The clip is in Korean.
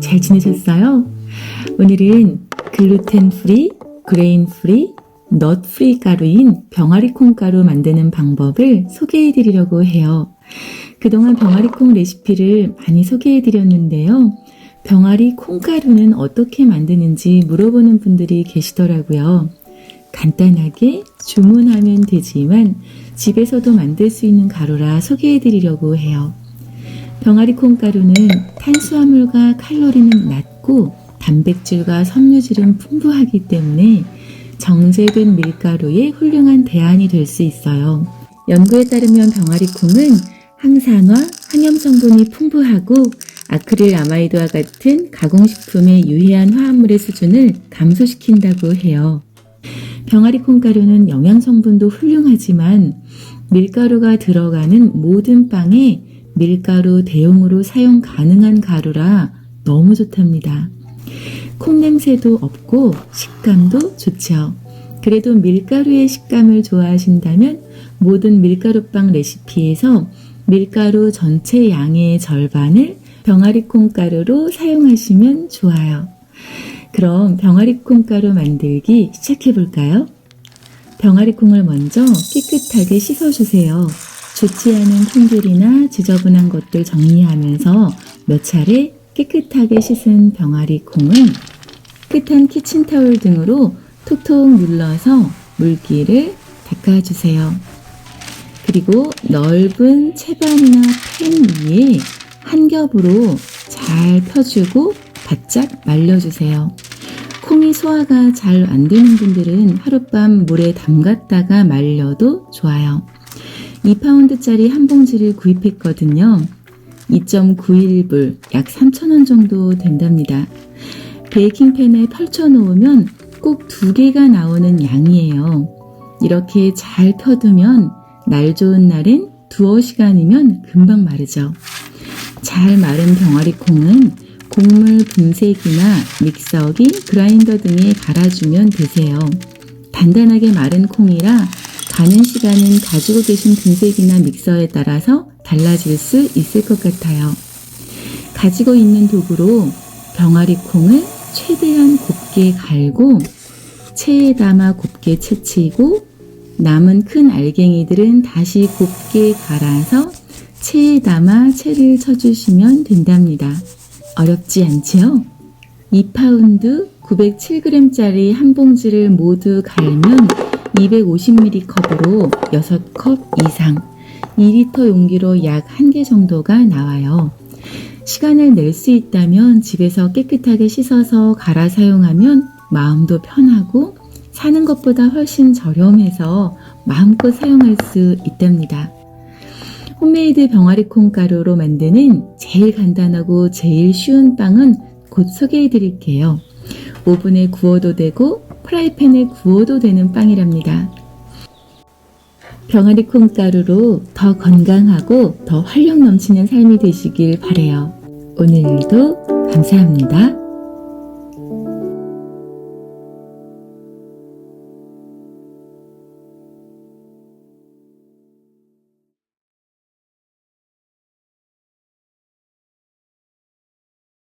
잘 지내셨어요? 오늘은 글루텐 프리, 그레인 프리, 넛 프리 가루인 병아리 콩가루 만드는 방법을 소개해 드리려고 해요. 그동안 병아리 콩 레시피를 많이 소개해 드렸는데요. 병아리 콩가루는 어떻게 만드는지 물어보는 분들이 계시더라고요. 간단하게 주문하면 되지만 집에서도 만들 수 있는 가루라 소개해 드리려고 해요. 병아리 콩가루는 탄수화물과 칼로리는 낮고 단백질과 섬유질은 풍부하기 때문에 정제된 밀가루의 훌륭한 대안이 될 수 있어요. 연구에 따르면 병아리 콩은 항산화, 항염 성분이 풍부하고 아크릴 아마이드와 같은 가공식품의 유해한 화합물의 수준을 감소시킨다고 해요. 병아리 콩가루는 영양 성분도 훌륭하지만 밀가루가 들어가는 모든 빵에 밀가루 대용으로 사용 가능한 가루라 너무 좋답니다. 콩 냄새도 없고 식감도 좋죠. 그래도 밀가루의 식감을 좋아하신다면 모든 밀가루빵 레시피에서 밀가루 전체 양의 절반을 병아리 콩가루로 사용하시면 좋아요. 그럼 병아리 콩가루 만들기 시작해 볼까요? 병아리 콩을 먼저 깨끗하게 씻어주세요. 좋지 않은 콩들이나 지저분한 것들 정리하면서 몇 차례 깨끗하게 씻은 병아리 콩은 깨끗한 키친타올 등으로 톡톡 눌러서 물기를 닦아주세요. 그리고 넓은 채반이나 팬 위에 한 겹으로 잘 펴주고 바짝 말려주세요. 콩이 소화가 잘 안 되는 분들은 하룻밤 물에 담갔다가 말려도 좋아요. 2파운드짜리 한 봉지를 구입했거든요. 2.91불, 약 3,000원 정도 된답니다. 베이킹팬에 펼쳐 놓으면 꼭 2개가 나오는 양이에요. 이렇게 잘 펴두면 날 좋은 날엔 두어 시간이면 금방 마르죠. 잘 마른 병아리 콩은 곡물 분쇄기나 믹서기, 그라인더 등에 갈아주면 되세요. 단단하게 마른 콩이라 가는 시간은 가지고 계신 분쇄기나 믹서에 따라서 달라질 수 있을 것 같아요. 가지고 있는 도구로 병아리 콩을 최대한 곱게 갈고 체에 담아 곱게 채치고 남은 큰 알갱이들은 다시 곱게 갈아서 체에 담아 채를 쳐주시면 된답니다. 어렵지 않지요? 2파운드 907g짜리 한 봉지를 모두 갈면 250ml 컵으로 6컵 이상 2리터 용기로 약 1개 정도가 나와요. 시간을 낼 수 있다면 집에서 깨끗하게 씻어서 갈아 사용하면 마음도 편하고 사는 것보다 훨씬 저렴해서 마음껏 사용할 수 있답니다. 홈메이드 병아리 콩가루로 만드는 제일 간단하고 제일 쉬운 빵은 곧 소개해 드릴게요. 오븐에 구워도 되고 프라이팬에 구워도 되는 빵이랍니다. 병아리 콩가루로 더 건강하고 더 활력 넘치는 삶이 되시길 바라요. 오늘도 감사합니다.